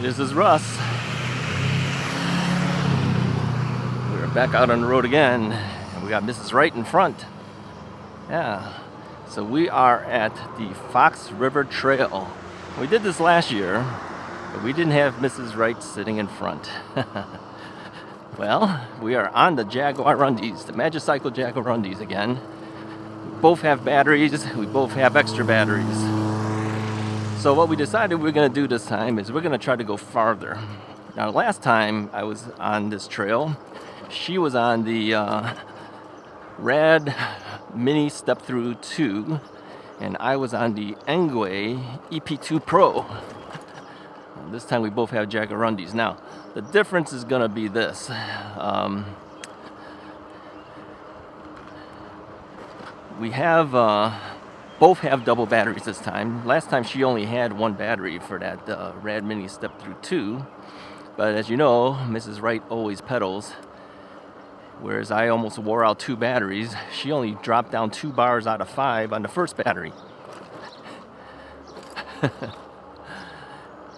This is Russ. We're back out on the road again, and we got Mrs. Wright in front. Yeah, so we are at the Fox River Trail. We did this last year, but we didn't have Mrs. Wright sitting in front. Well, we are on the Jaguarundis, the Magicycle Jaguarundis again. We both have batteries, we both have extra batteries. So what we decided we're going to do this time is we're going to try to go farther. Now, last time I was on this trail, she was on the Rad Mini Step Through 2, and I was on the Engwe EP2 Pro. This time we both have Jaguarundis. Now, the difference is going to be this. We have both have double batteries this time. Last time she only had one battery for that Rad Mini Step Through 2. But as you know, Mrs. Wright always pedals. Whereas I almost wore out 2 batteries. She only dropped down 2 bars out of 5 on the first battery.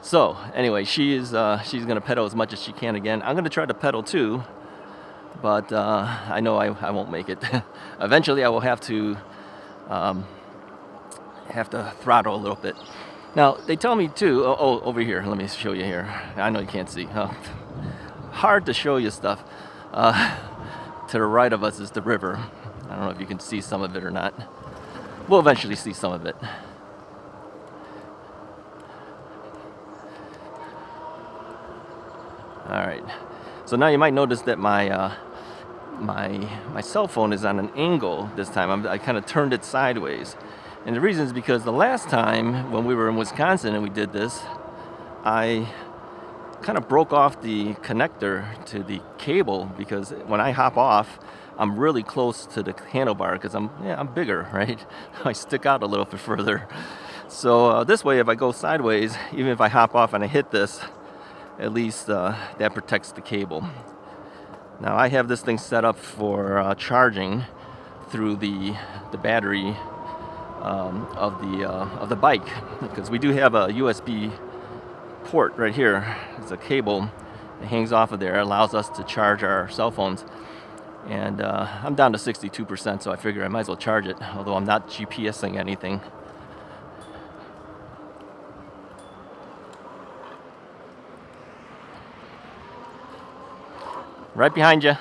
So anyway, she's gonna pedal as much as she can again. I'm gonna try to pedal too, but I know I won't make it. Eventually I will have to throttle a little bit. Now they tell me too. Oh, over here. Let me show you here. I know you can't see. Hard to show you stuff. To the right of us is the river. I don't know if you can see some of it or not. We'll eventually see some of it. All right. So now you might notice that my cell phone is on an angle this time. I kind of turned it sideways. And the reason is because the last time when we were in Wisconsin and we did this, I kind of broke off the connector to the cable because when I hop off, I'm really close to the handlebar because I'm bigger, right? I stick out a little bit further. So this way, if I go sideways, even if I hop off and I hit this, at least that protects the cable. Now I have this thing set up for charging through the battery of the bike, because we do have a USB port right here. It's a cable that hangs off of there. It allows us to charge our cell phones, and I'm down to 62%, so I figure I might as well charge it, although I'm not GPSing anything. Right behind you.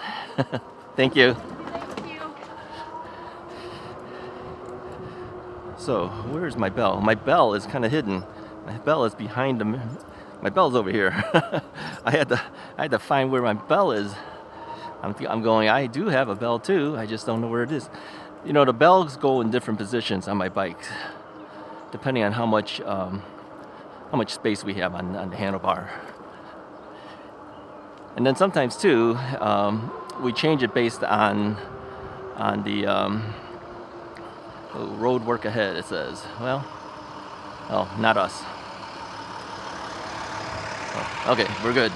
Thank you. Thank you. So, where's my bell? My bell is kind of hidden. My bell is behind the. My bell's over here. I had to find where my bell is. I'm going. I do have a bell too. I just don't know where it is. You know, the bells go in different positions on my bike, depending on how much space we have on the handlebar. And then sometimes too, we change it based on the road work ahead. It says, well, oh, not us. Oh, okay, we're good.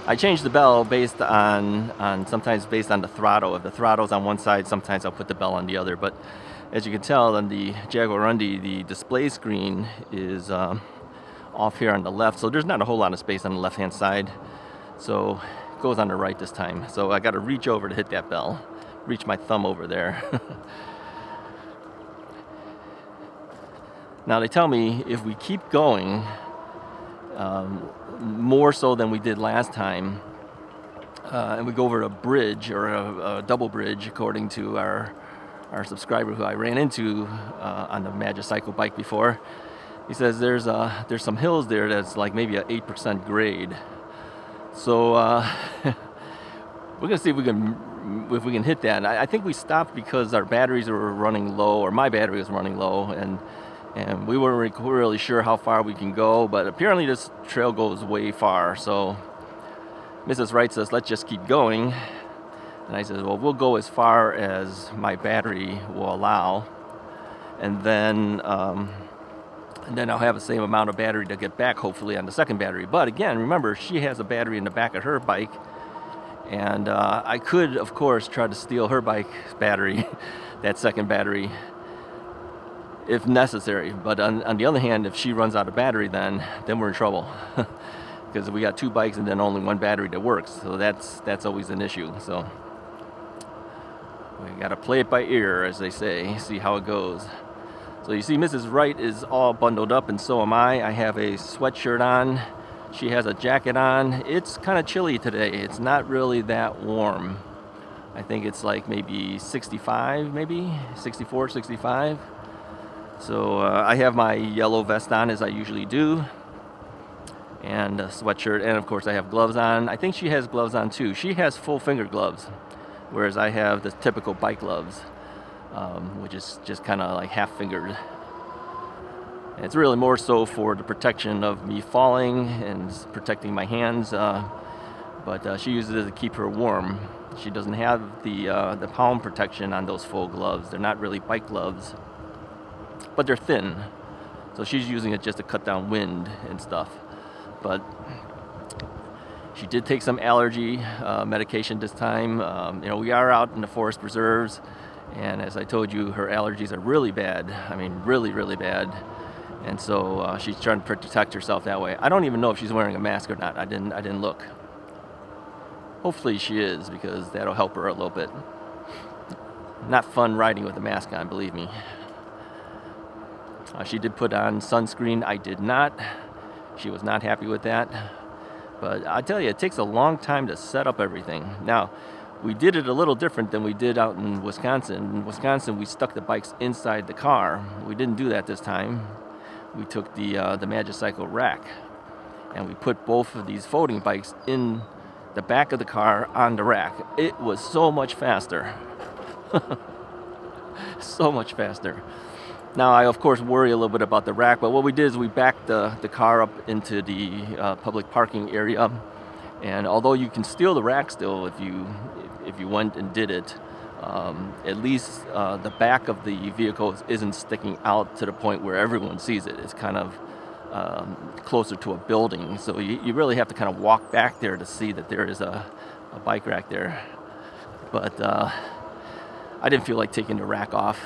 I change the bell based on sometimes based on the throttle. If the throttle's on one side, sometimes I'll put the bell on the other. But as you can tell on the Jaguarundi, the display screen is off here on the left, so there's not a whole lot of space on the left-hand side. So it goes on the right this time. So I got to reach over to hit that bell. Reach my thumb over there. Now they tell me if we keep going, more so than we did last time, and we go over a bridge or a double bridge, according to our subscriber who I ran into on the Magicycle bike before. He says there's some hills there that's like maybe a 8% grade. So we're gonna see if we can hit that. I think we stopped because our batteries were running low, or my battery was running low, and we weren't really sure how far we can go. But apparently this trail goes way far. So Mrs. Wright says, let's just keep going. And I said, well, we'll go as far as my battery will allow, and then I'll have the same amount of battery to get back, hopefully, on the second battery. But again, remember, she has a battery in the back of her bike, and I could, of course, try to steal her bike's battery, that second battery. if necessary. But on the other hand, if she runs out of battery, then we're in trouble. Because we got 2 bikes and then only 1 battery that works. So that's always an issue. So we gotta play it by ear, as they say, see how it goes. So you see Mrs. Wright is all bundled up, and so am I. I have a sweatshirt on. She has a jacket on. It's kind of chilly today. It's not really that warm. I think it's like maybe 65, maybe 64, 65. So I have my yellow vest on, as I usually do, and a sweatshirt, and of course I have gloves on. I think she has gloves on too. She has full finger gloves, whereas I have the typical bike gloves, which is just kind of like half fingered. And it's really more so for the protection of me falling and protecting my hands, but she uses it to keep her warm. She doesn't have the palm protection on those full gloves. They're not really bike gloves, but they're thin. So she's using it just to cut down wind and stuff. But she did take some allergy medication this time. We are out in the forest preserves, and as I told you, her allergies are really bad. I mean, really, really bad. And so she's trying to protect herself that way. I don't even know if she's wearing a mask or not. I didn't look. Hopefully she is, because that'll help her a little bit. Not fun riding with a mask on, believe me. She did put on sunscreen. I did not. She was not happy with that. But I tell you, it takes a long time to set up everything. Now, we did it a little different than we did out in Wisconsin. In Wisconsin, we stuck the bikes inside the car. We didn't do that this time. We took the Magicycle rack, and we put both of these folding bikes in the back of the car on the rack. It was so much faster. So much faster. Now, I, of course, worry a little bit about the rack, but what we did is we backed the car up into the public parking area, and although you can steal the rack still if you went and did it, at least the back of the vehicle isn't sticking out to the point where everyone sees it. It's kind of closer to a building, so you really have to kind of walk back there to see that there is a bike rack there. But I didn't feel like taking the rack off,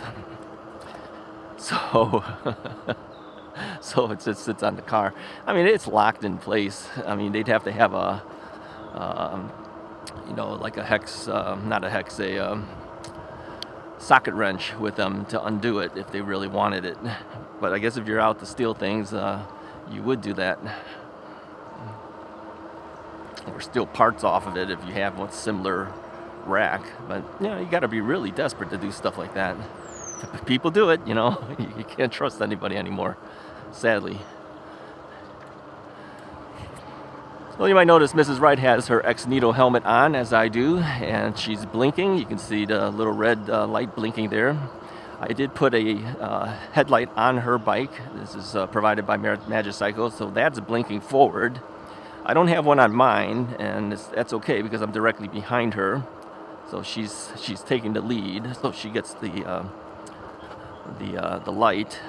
so so it just sits on the car. I mean, it's locked in place. I mean, they'd have to have a like a hex, not a hex, a socket wrench with them to undo it if they really wanted it. But I guess if you're out to steal things, you would do that. Or steal parts off of it if you have one similar rack. But you got to be really desperate to do stuff like that. People do it, You can't trust anybody anymore, sadly. Well, you might notice Mrs. Wright has her ex-Nito helmet on, as I do, and she's blinking. You can see the little red light blinking there. I did put a headlight on her bike. This is provided by Magicycle, so that's blinking forward. I don't have one on mine, and that's okay because I'm directly behind her. So she's taking the lead, so she gets the light.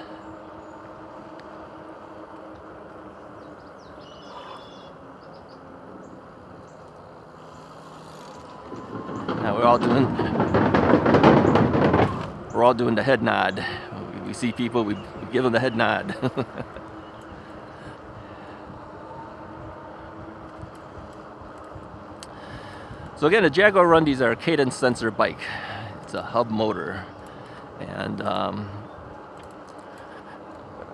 Now we're all doing the head nod. We see people, we give them the head nod. So again, the Jaguar Rundies are a cadence sensor bike. It's a hub motor, and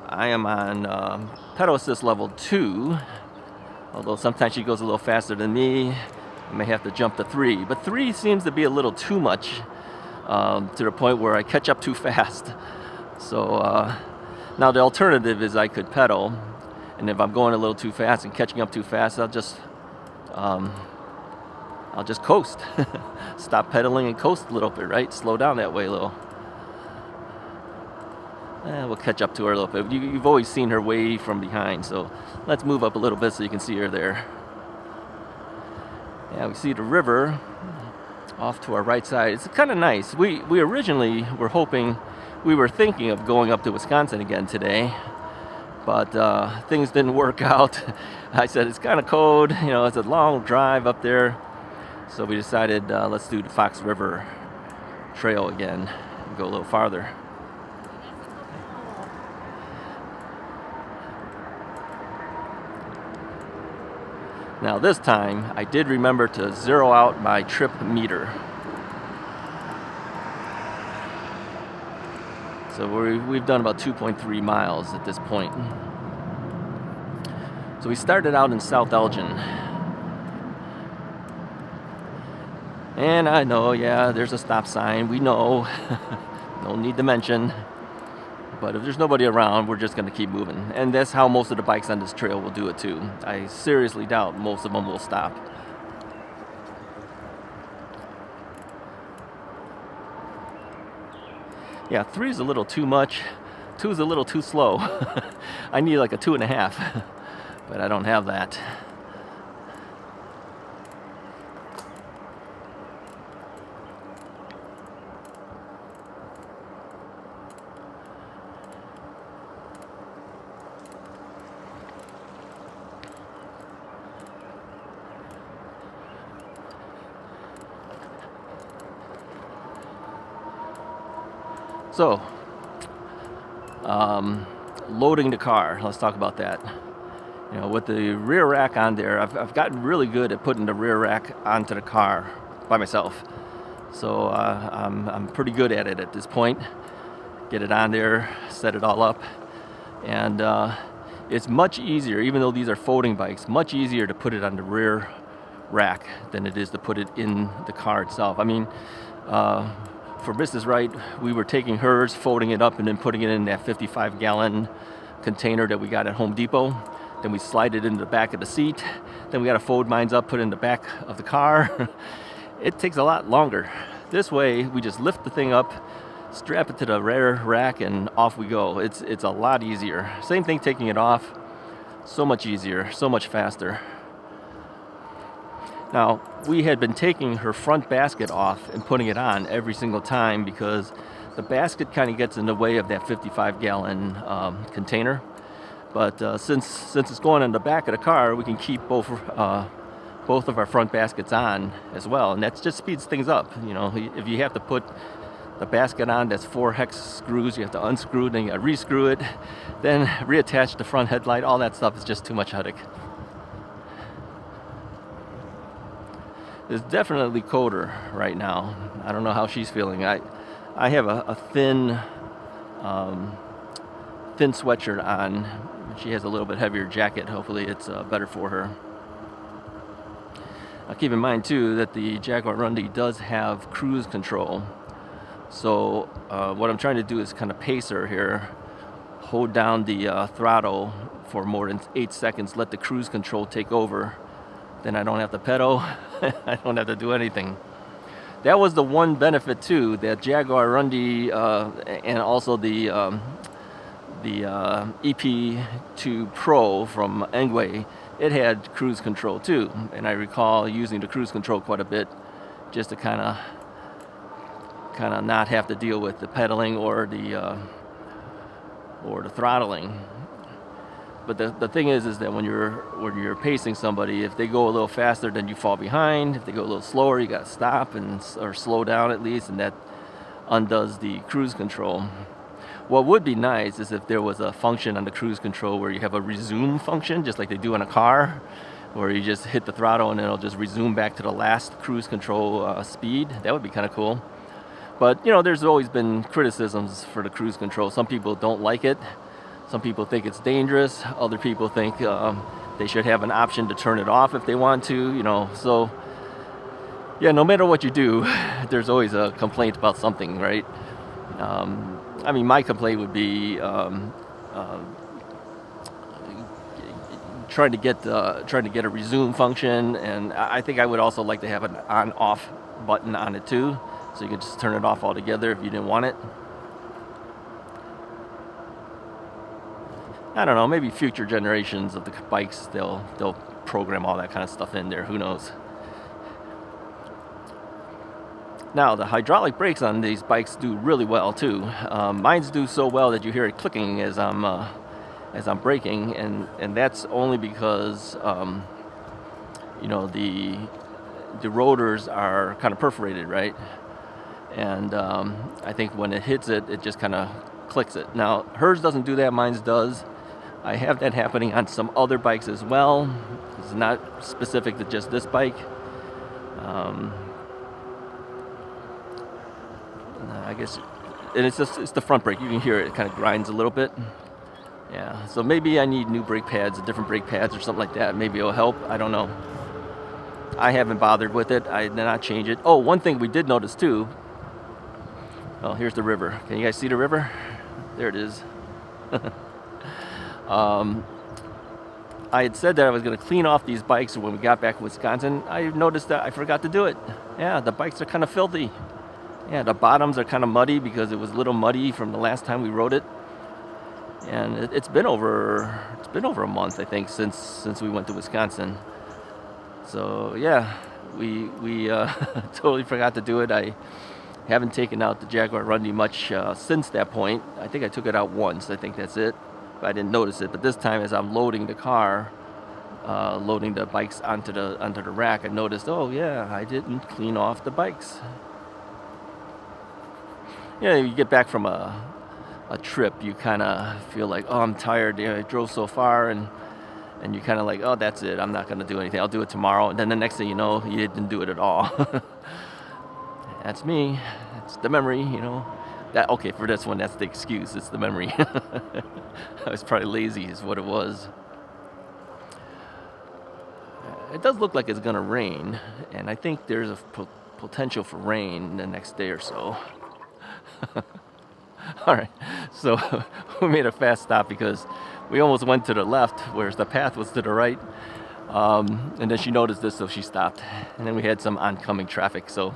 I am on pedal assist level 2. Although sometimes she goes a little faster than me. I may have to jump to 3, but 3 seems to be a little too much, to the point where I catch up too fast. So now the alternative is I could pedal, and if I'm going a little too fast and catching up too fast, I'll just coast. Stop pedaling and coast a little bit, right? Slow down that way a little. We'll catch up to her a little bit. You've always seen her way from behind, so let's move up a little bit so you can see her there. Yeah, we see the river off to our right side. It's kind of nice. We originally were thinking of going up to Wisconsin again today, but things didn't work out. I said it's kind of cold, it's a long drive up there, so we decided let's do the Fox River Trail again and go a little farther. Now this time, I did remember to zero out my trip meter. So we've done about 2.3 miles at this point. So we started out in South Elgin. And I know, yeah, there's a stop sign. We know. No need to mention. But if there's nobody around, we're just going to keep moving. And that's how most of the bikes on this trail will do it too. I seriously doubt most of them will stop. Yeah, 3 is a little too much. 2 is a little too slow. I need like a 2.5, but I don't have that. So, loading the car, let's talk about that. You know, with the rear rack on there, I've gotten really good at putting the rear rack onto the car by myself. So I'm pretty good at it at this point. Get it on there, set it all up. And it's much easier, even though these are folding bikes, much easier to put it on the rear rack than it is to put it in the car itself. I mean, for Mrs. Wright, we were taking hers, folding it up, and then putting it in that 55-gallon container that we got at Home Depot. Then we slide it into the back of the seat. Then we got to fold mine up, put it in the back of the car. It takes a lot longer. This way, we just lift the thing up, strap it to the rear rack, and off we go. It's a lot easier. Same thing taking it off. So much easier, so much faster. Now, we had been taking her front basket off and putting it on every single time because the basket kind of gets in the way of that 55-gallon container. But since it's going in the back of the car, we can keep both of our front baskets on as well, and that just speeds things up. You know, if you have to put the basket on, that's 4 hex screws. You have to unscrew it, then you got to rescrew it, then reattach the front headlight. All that stuff is just too much headache. It's definitely colder right now. I don't know how she's feeling. I have a thin sweatshirt on. She has a little bit heavier jacket. Hopefully it's better for her. Now keep in mind too that the Jaguar Rundy does have cruise control. So what I'm trying to do is kind of pace her here. Hold down the throttle for more than 8 seconds. Let the cruise control take over. Then I don't have to pedal. I don't have to do anything. That was the one benefit too, that Jaguar Rundy and also the EP2 Pro from Engwe, it had cruise control too. And I recall using the cruise control quite a bit just to kind of not have to deal with the pedaling or the throttling. But the thing is that when you're pacing somebody, if they go a little faster, then you fall behind. If they go a little slower, you got to stop or slow down at least, and that undoes the cruise control. What would be nice is if there was a function on the cruise control where you have a resume function, just like they do in a car, where you just hit the throttle and it'll just resume back to the last cruise control speed. That would be kind of cool. But, you know, there's always been criticisms for the cruise control. Some people don't like it. Some people think it's dangerous. Other people think they should have an option to turn it off if they want to, you know. So, yeah, no matter what you do, there's always a complaint about something, right? I mean, my complaint would be trying to get a resume function, and I think I would also like to have an on-off button on it too, so you could just turn it off altogether if you didn't want it. I don't know, maybe future generations of the bikes, they'll program all that kind of stuff in there, who knows. Now, the hydraulic brakes on these bikes do really well too. Mine's do so well that you hear it clicking as I'm braking, and that's only because you know, the rotors are kind of perforated, right? And I think when it hits it, it just kind of clicks it. Now, hers doesn't do that, mine's does. I have that happening on some other bikes as well. It's not specific to just this bike. I guess, and it's the front brake. You can hear it kind of grinds a little bit. Yeah, so maybe I need new brake pads, different brake pads or something like that. Maybe it'll help. I don't know. I haven't bothered with it. I did not change it. Oh, one thing we did notice too. Oh, here's the river. Can you guys see the river? There it is. I had said that I was going to clean off these bikes when we got back in Wisconsin. I noticed that I forgot to do it. Yeah, the bikes are kind of filthy. Yeah, the bottoms are kind of muddy because it was a little muddy from the last time we rode it. And it's been over a month, I think, since we went to Wisconsin. So yeah, we totally forgot to do it. I haven't taken out the Jaguar Rundy much since that point. I think I took it out once. I think that's it. I didn't notice it. But this time, as I'm loading the car, loading the bikes onto the rack, I noticed, oh yeah, I didn't clean off the bikes. Yeah, you get back from a trip, you kind of feel like, oh, I'm tired. You know, I drove so far, and you kind of like, oh, that's it. I'm not going to do anything. I'll do it tomorrow. And then the next thing you know, you didn't do it at all. That's me. It's the memory, you know. Okay, for this one, that's the excuse. It's the memory. I was probably lazy is what it was. It does look like it's going to rain, and I think there's a potential for rain the next day or so. All right, so we made a fast stop because we almost went to the left, whereas the path was to the right. And then she noticed this, so she stopped. And then we had some oncoming traffic, so.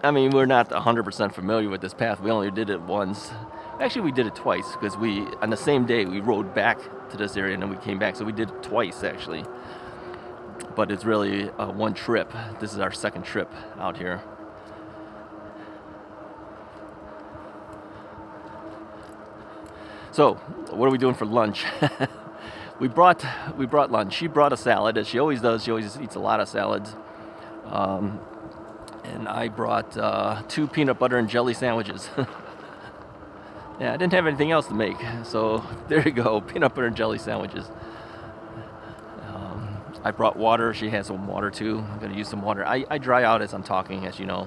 I mean, we're not 100% familiar with this path. We only did it once. Actually, we did it twice because on the same day, we rode back to this area and then we came back. So we did it twice, actually. But it's really one trip. This is our second trip out here. So, what are we doing for lunch? we brought lunch. She brought a salad, as she always does. She always eats a lot of salads. And I brought 2 peanut butter and jelly sandwiches. Yeah, I didn't have anything else to make. So, there you go, peanut butter and jelly sandwiches. I brought water. She has some water too. I'm going to use some water. I dry out as I'm talking, as you know.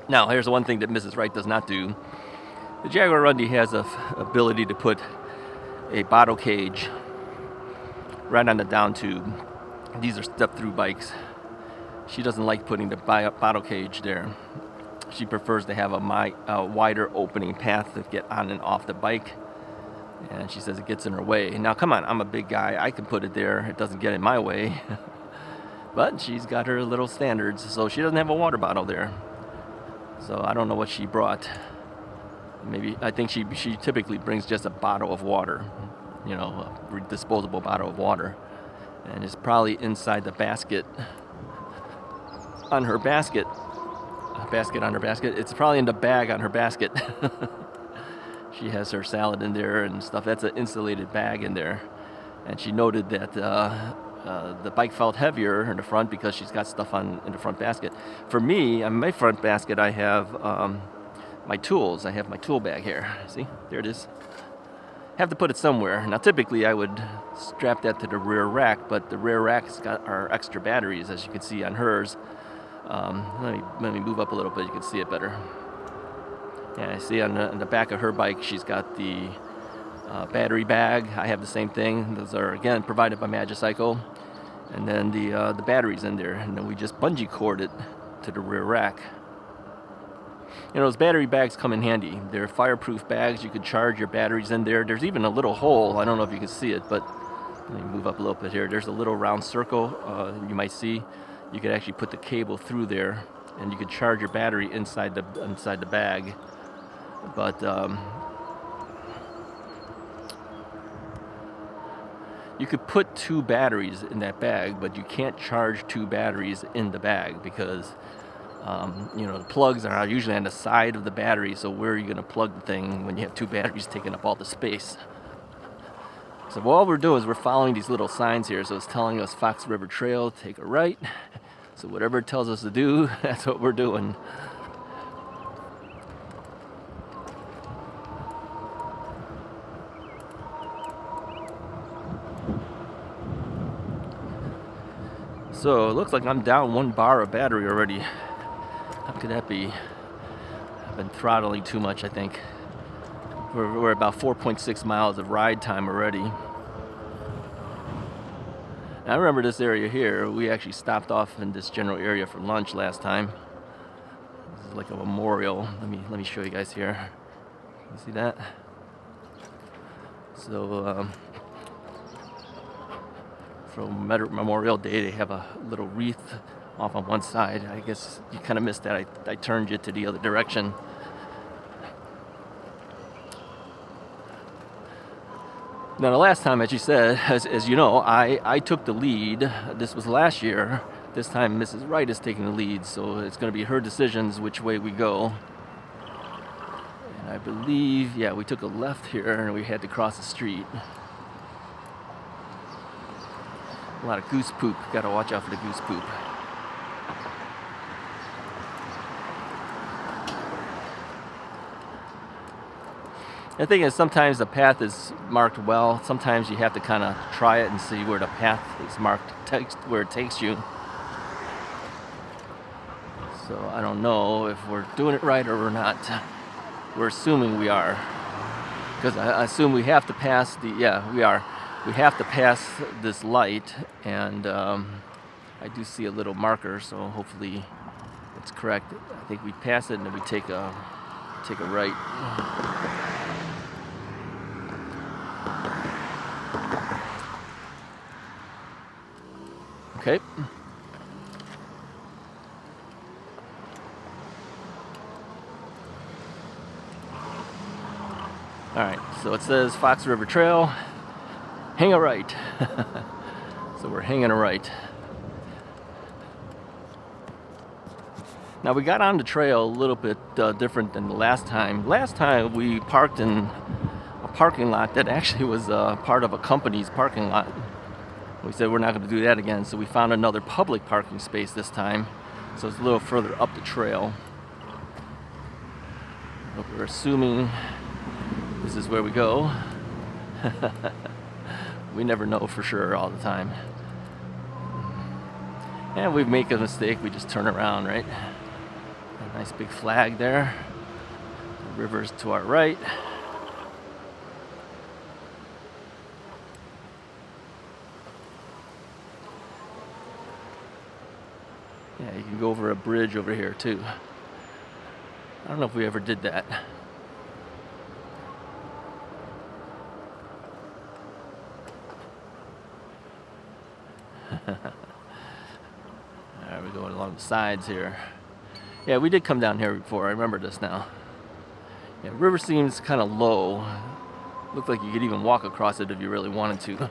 Now, here's the one thing that Mrs. Wright does not do. The Jaguar Rundy has the ability to put a bottle cage right on the down tube. These are step-through bikes. She doesn't like putting the bottle cage there. She prefers to have a wider opening path to get on and off the bike. And she says it gets in her way. Now, come on, I'm a big guy. I can put it there. It doesn't get in my way. But she's got her little standards, so she doesn't have a water bottle there. So I don't know what she brought. Maybe, I think she typically brings just a bottle of water. You know, a disposable bottle of water. And it's probably inside the basket. On her basket. A basket on her basket. It's probably in the bag on her basket. She has her salad in there and stuff. That's an insulated bag in there. And she noted that the bike felt heavier in the front because she's got stuff in the front basket. For me, on my front basket, I have my tools. I have my tool bag here. See? There it is. Have to put it somewhere. Now, typically, I would strap that to the rear rack, but the rear rack's got our extra batteries, as you can see on hers. Let me move up a little bit. You can see it better. Yeah, I see on the back of her bike, she's got the battery bag. I have the same thing. Those are, again, provided by Magicycle. And then the battery's in there. And then we just bungee cord it to the rear rack. You know, those battery bags come in handy. They're fireproof bags. You can charge your batteries in there. There's even a little hole. I don't know if you can see it, but let me move up a little bit here. There's a little round circle you might see. You could actually put the cable through there, and you could charge your battery inside the bag. But you could put 2 batteries in that bag, but you can't charge 2 batteries in the bag because you know, the plugs are usually on the side of the battery. So where are you going to plug the thing when you have 2 batteries taking up all the space? So all we're doing is we're following these little signs here. So it's telling us Fox River Trail, take a right. So whatever it tells us to do, that's what we're doing. So it looks like I'm down 1 bar of battery already. How could that be? I've been throttling too much, I think. We're about 4.6 miles of ride time already. And I remember this area here. We actually stopped off in this general area for lunch last time. This is like a memorial. Let me show you guys here. You see that? So from Memorial Day, they have a little wreath off on one side. I guess you kind of missed that. I turned you to the other direction. Now, the last time, as you said, as you know, I took the lead. This was last year. This time, Mrs. Wright is taking the lead, so it's going to be her decisions which way we go. And I believe, yeah, we took a left here, and we had to cross the street. A lot of goose poop. Got to watch out for the goose poop. The thing is, sometimes the path is marked well. Sometimes you have to kind of try it and see where the path is marked, where it takes you. So I don't know if we're doing it right or we're not. We're assuming we are. Because I assume we have to pass the, yeah, we are. We have to pass this light, and I do see a little marker, so hopefully it's correct. I think we pass it and then we take a right. Okay. All right, so it says Fox River Trail, hang a right. So we're hanging a right. Now we got on the trail a little bit different than the last time. Last time we parked in a parking lot that actually was part of a company's parking lot. We said we're not going to do that again, so we found another public parking space this time. So it's a little further up the trail. But we're assuming this is where we go. We never know for sure all the time. And we make a mistake, we just turn around, right? A nice big flag there. The river's to our right. Yeah, you can go over a bridge over here too. I don't know if we ever did that. Alright, we're going along the sides here. Yeah, we did come down here before. I remember this now. Yeah, the river seems kind of low. Looked like you could even walk across it if you really wanted to. A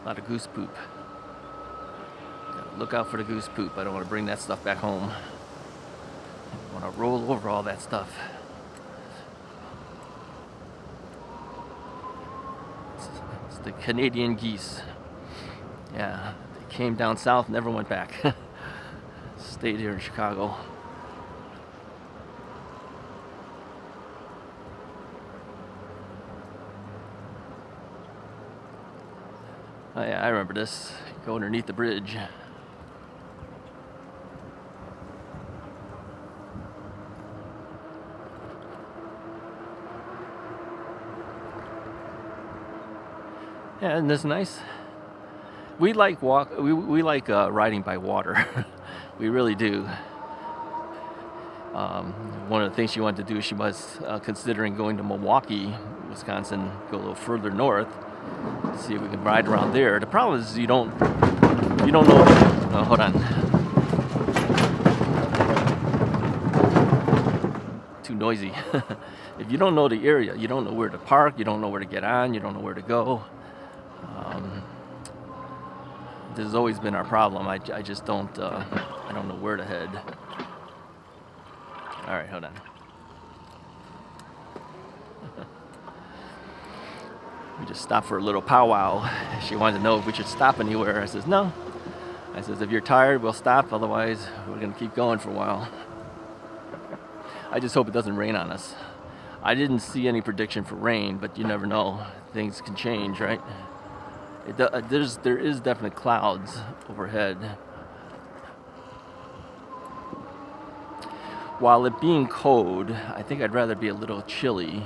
lot of goose poop. Gotta look out for the goose poop. I don't want to bring that stuff back home. I want to roll over all that stuff. It's the Canadian geese. Yeah, they came down south, never went back. Stayed here in Chicago. Oh yeah, I remember this. Go underneath the bridge. Yeah, isn't this nice? We like we like riding by water. We really do. One of the things she wanted to do, she was considering going to Milwaukee, Wisconsin, go a little further north, see if we can ride around there. The problem is you don't know. Oh, hold on. Too noisy. If you don't know the area, you don't know where to park, you don't know where to get on, you don't know where to go. This has always been our problem. I just don't I don't know where to head. All right, hold on. We just stopped for a little powwow. She wanted to know if we should stop anywhere. I says, no. I says, if you're tired, we'll stop. Otherwise, we're going to keep going for a while. I just hope it doesn't rain on us. I didn't see any prediction for rain, but you never know. Things can change, right? There is definitely clouds overhead. While it being cold, I think I'd rather be a little chilly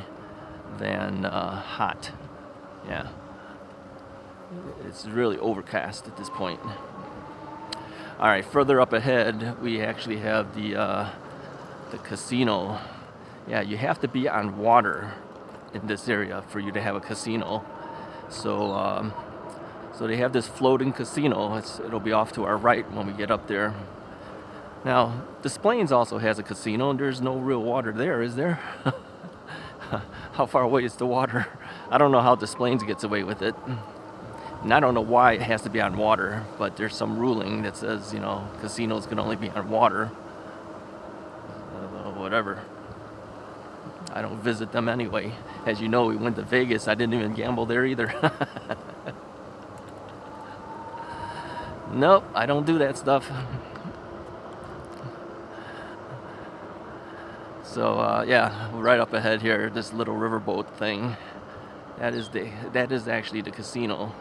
than hot. Yeah. It's really overcast at this point. All right, further up ahead, we actually have the casino. Yeah, you have to be on water in this area for you to have a casino. So, so they have this floating casino. It'll be off to our right when we get up there. Now, Des Plaines also has a casino, and there's no real water there, is there? How far away is the water? I don't know how Des Plaines gets away with it. And I don't know why it has to be on water, but there's some ruling that says, you know, casinos can only be on water. Whatever. I don't visit them anyway. As you know, we went to Vegas. I didn't even gamble there either. Nope, I don't do that stuff. So yeah, right up ahead here, this little riverboat thing. That is actually the casino.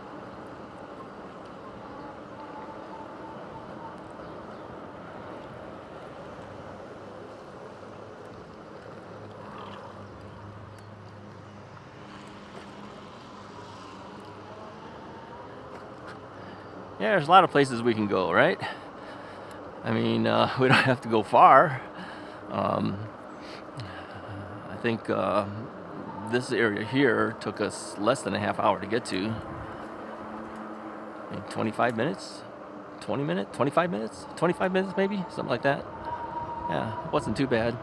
Yeah, there's a lot of places we can go, right? I mean, we don't have to go far. I think this area here took us less than a half hour to get to. Maybe 25 minutes? 20 minutes? 25 minutes? 25 minutes maybe? Something like that. Yeah, it wasn't too bad.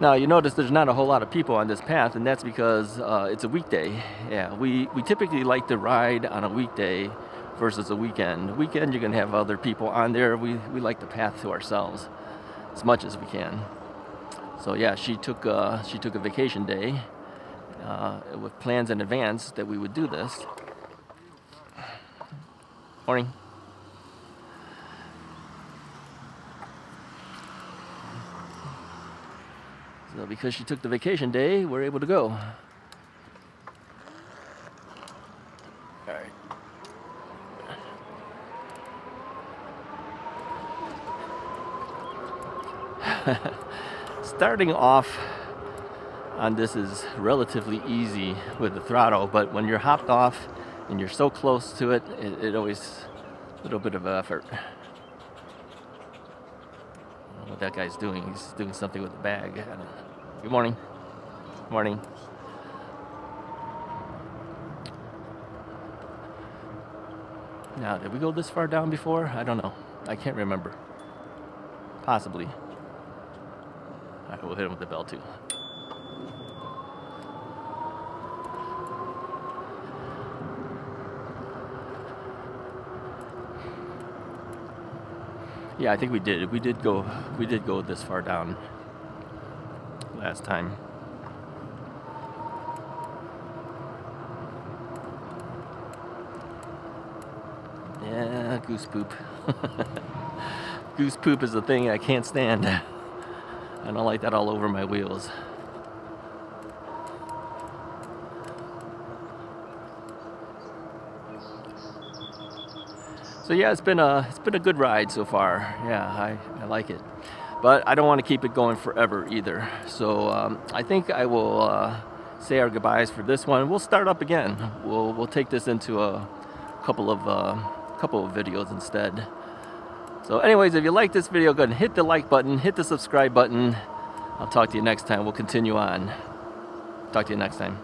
Now, you notice there's not a whole lot of people on this path, and that's because it's a weekday. Yeah, we typically like to ride on a weekday versus a weekend. Weekend, you're going to have other people on there. We like the path to ourselves as much as we can. So yeah, she took a vacation day with plans in advance that we would do this. Morning. So because she took the vacation day, we're able to go. All right. Starting off on this is relatively easy with the throttle, but when you're hopped off and you're so close to it, it always a little bit of effort. I don't know what that guy's doing. He's doing something with the bag. I don't know. Good morning. Morning. Now, did we go this far down before? I don't know. I can't remember. Possibly. All right, we'll hit him with the bell too. Yeah, I think we did. We did go this far down last time. Yeah, goose poop. Goose poop is a thing I can't stand. I don't like that all over my wheels. So yeah, it's been a good ride so far. Yeah, I like it, but I don't want to keep it going forever either. So I think I will say our goodbyes for this one. We'll start up again. We'll take this into a couple of videos instead. So anyways, if you like this video, go ahead and hit the like button, hit the subscribe button. I'll talk to you next time. We'll continue on. Talk to you next time.